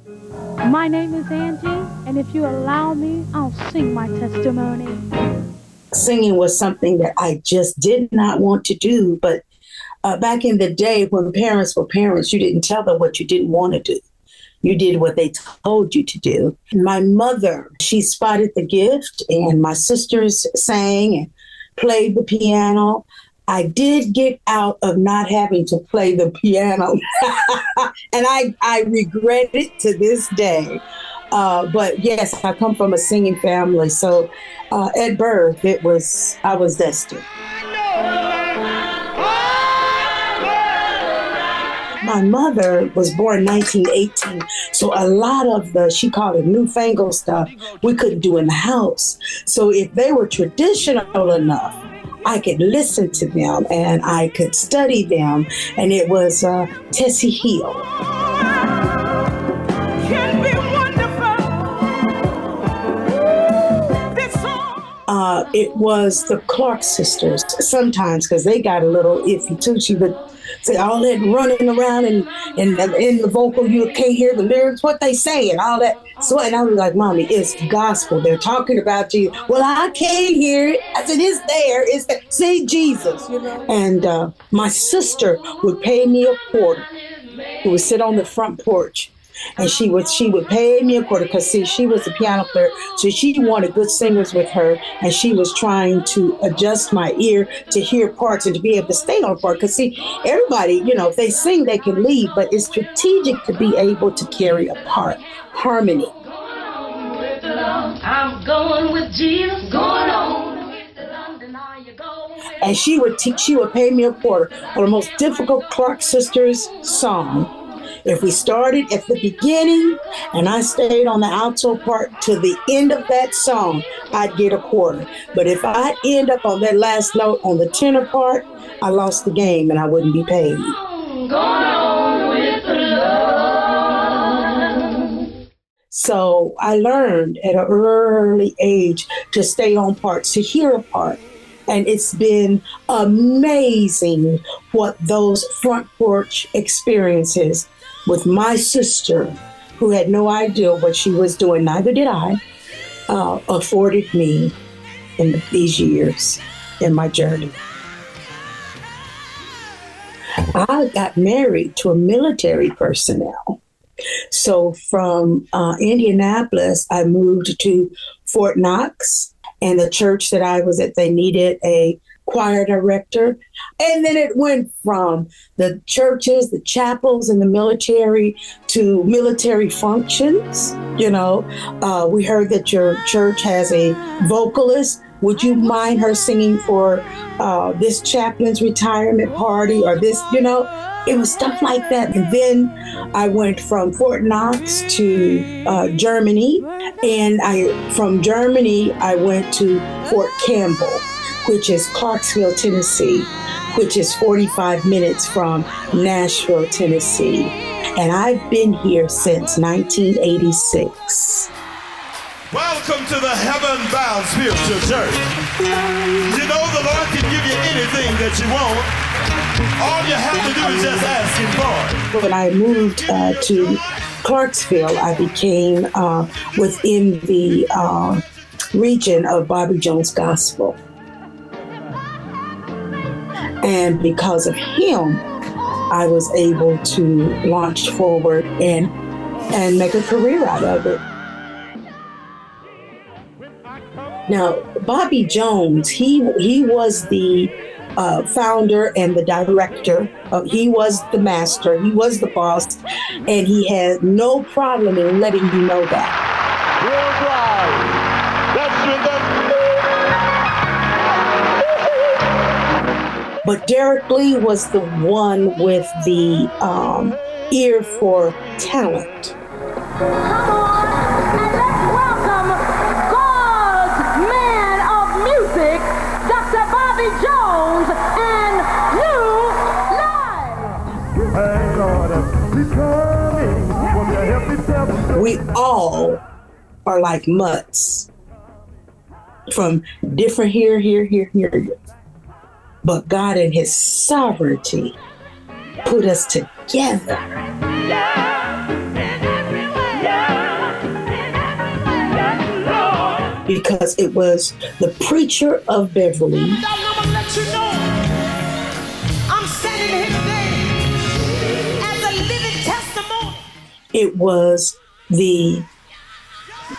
My name is Angie, and if you allow me, I'll sing my testimony. Singing was something that I just did not want to do, but back in the day when parents were parents, you didn't tell them what you didn't want to do. You did what they told you to do. My mother, she spotted the gift, and my sisters sang and played the piano. I did get out of not having to play the piano, and I regret it to this day. But yes, I come from a singing family, so at birth, I was destined. My mother was born in 1918, so a lot of she called it newfangled stuff, we couldn't do in the house. So if they were traditional enough, I could listen to them and I could study them, and it was Tessie Hill. It was the Clark sisters sometimes, because they got a little iffy too. She would say all that running around and in the vocal, you can't hear the lyrics, what they say and all that. So, and I was like, Mommy, it's gospel. They're talking about Jesus. Well, I can't hear it. I said, it's there. It's there. Say Jesus, you know. And my sister would pay me a quarter. She would sit on the front porch. And she would pay me a quarter because, see, she was a piano player. So she wanted good singers with her. And she was trying to adjust my ear to hear parts and to be able to stay on part. Because, see, everybody, you know, if they sing, they can leave. But it's strategic to be able to carry a part. Harmony. I'm going with Jesus, going on. And she would pay me a quarter on the most difficult Clark Sisters song. If we started at the beginning and I stayed on the alto part to the end of that song, I'd get a quarter. But if I end up on that last note on the tenor part, I lost the game and I wouldn't be paid. So I learned at an early age to stay on parts, to hear a part. And it's been amazing what those front porch experiences with my sister, who had no idea what she was doing, neither did I, afforded me in these years in my journey. I got married to a military personnel. So from Indianapolis, I moved to Fort Knox, and the church that I was at, they needed a choir director. And then it went from the churches, the chapels, and the military to military functions. You know, we heard that your church has a vocalist. Would you mind her singing for this chaplain's retirement party or this, you know? It was stuff like that. And then I went from Fort Knox to Germany. And from Germany, I went to Fort Campbell, which is Clarksville, Tennessee, which is 45 minutes from Nashville, Tennessee. And I've been here since 1986. Welcome to the Heaven-Bound Spiritual Church. You know the Lord can give you anything that you want. All you have to do is just ask Him for it. When I moved to Clarksville, I became within the region of Bobby Jones Gospel. And because of him, I was able to launch forward and make a career out of it. Now, Bobby Jones, he was the founder and the director. He was the master. He was the boss. And he had no problem in letting you know that. But Derek Lee was the one with the ear for talent. Come on, and let's welcome God's man of music, Dr. Bobby Jones, and New Life. We all are like mutts from different here. But God in His sovereignty put us together. It was the preacher of Beverly. I'm gonna let you know I'm standing here today as a living testimony. It was the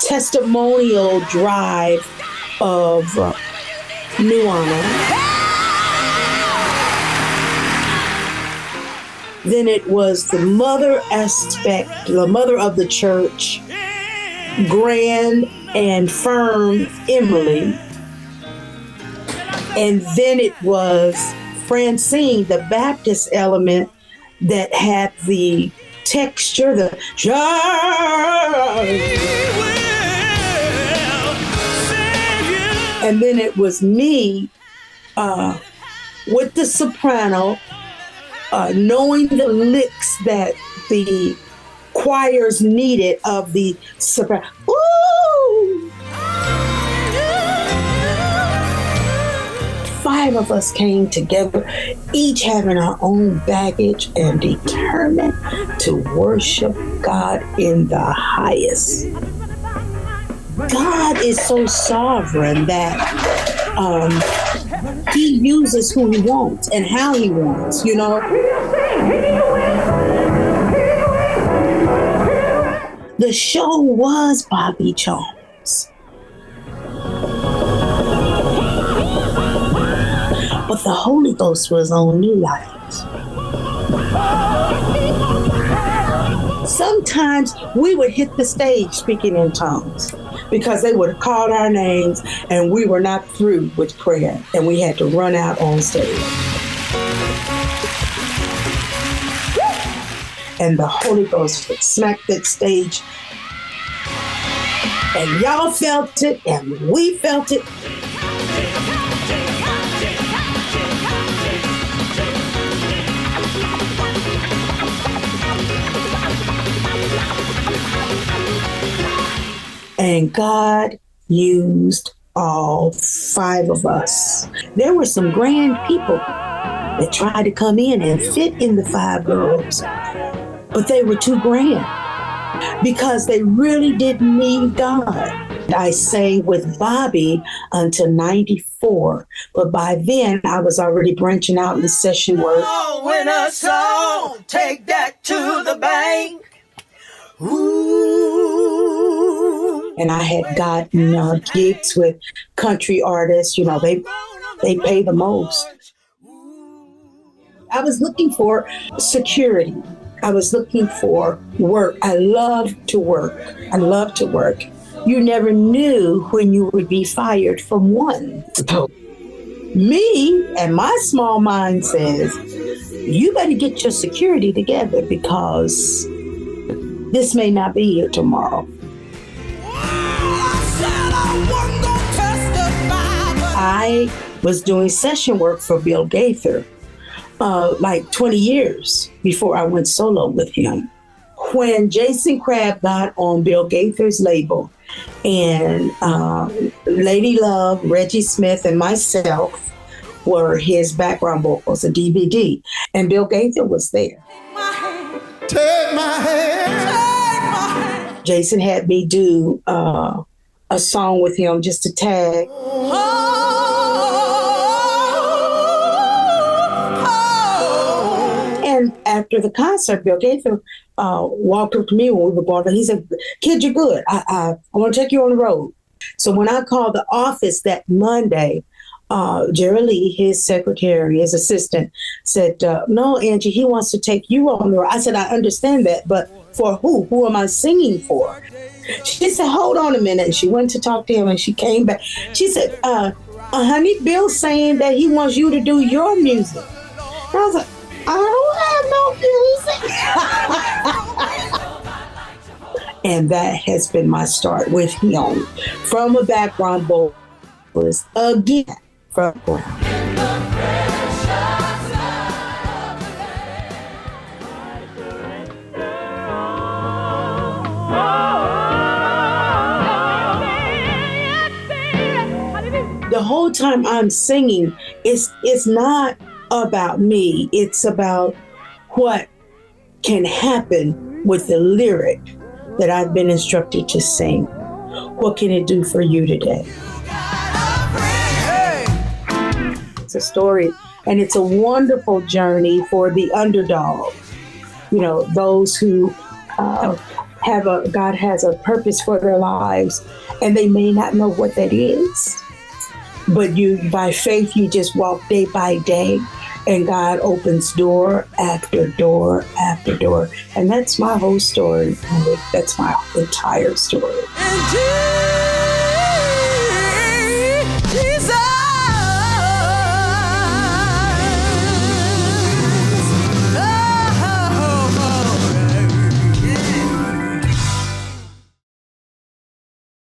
testimonial drive of Nuana. Then it was the mother aspect, the mother of the church, grand and firm Emily. And then it was Francine, the Baptist element that had the texture, the and then it was me with the soprano, knowing the licks that the choirs needed of the soprano. Ooh! 5 of us came together, each having our own baggage and determined to worship God in the highest. God is so sovereign that he uses who he wants and how he wants, you know. The show was Bobby Jones. But the Holy Ghost was on New Life. Sometimes we would hit the stage speaking in tongues because they would have called our names and we were not through with prayer and we had to run out on stage. And the Holy Ghost would smack that stage. And y'all felt it and we felt it. And God used all 5 of us. There were some grand people that tried to come in and fit in the 5 girls, but they were too grand because they really didn't need God. I sang with Bobby until 94, but by then I was already branching out in the session work. Oh, when a song, take that to the bank. Ooh. And I had gotten gigs with country artists. You know, they pay the most. I was looking for security. I was looking for work. I love to work. You never knew when you would be fired from one. So me and my small mind says, you better get your security together because this may not be here tomorrow. I was doing session work for Bill Gaither like 20 years before I went solo with him. When Jason Crabb got on Bill Gaither's label and Lady Love, Reggie Smith, and myself were his background vocals, a DVD, and Bill Gaither was there. Take my hand. Jason had me do a song with him just to tag. And after the concert, Bill Gaither walked up to me when we were going. He said, "Kid, you're good. I want to take you on the road." So when I called the office that Monday, Jerry Lee, his secretary, his assistant, said, "No, Angie, he wants to take you on the road." I said, "I understand that, but for who? Who am I singing for?" She said, "Hold on a minute." And she went to talk to him and she came back. She said, honey, Bill's saying that he wants you to do your music. And I was like, I don't have no music. And that has been my start with him. From a background vocalist, again, from the whole time I'm singing, it's not about me. It's about what can happen with the lyric that I've been instructed to sing. What can it do for you today? It's a story, and it's a wonderful journey for the underdog. You know, those who God has a purpose for their lives, and they may not know what that is. But by faith, you just walk day by day, and God opens door after door after door. And that's my whole story. That's my entire story.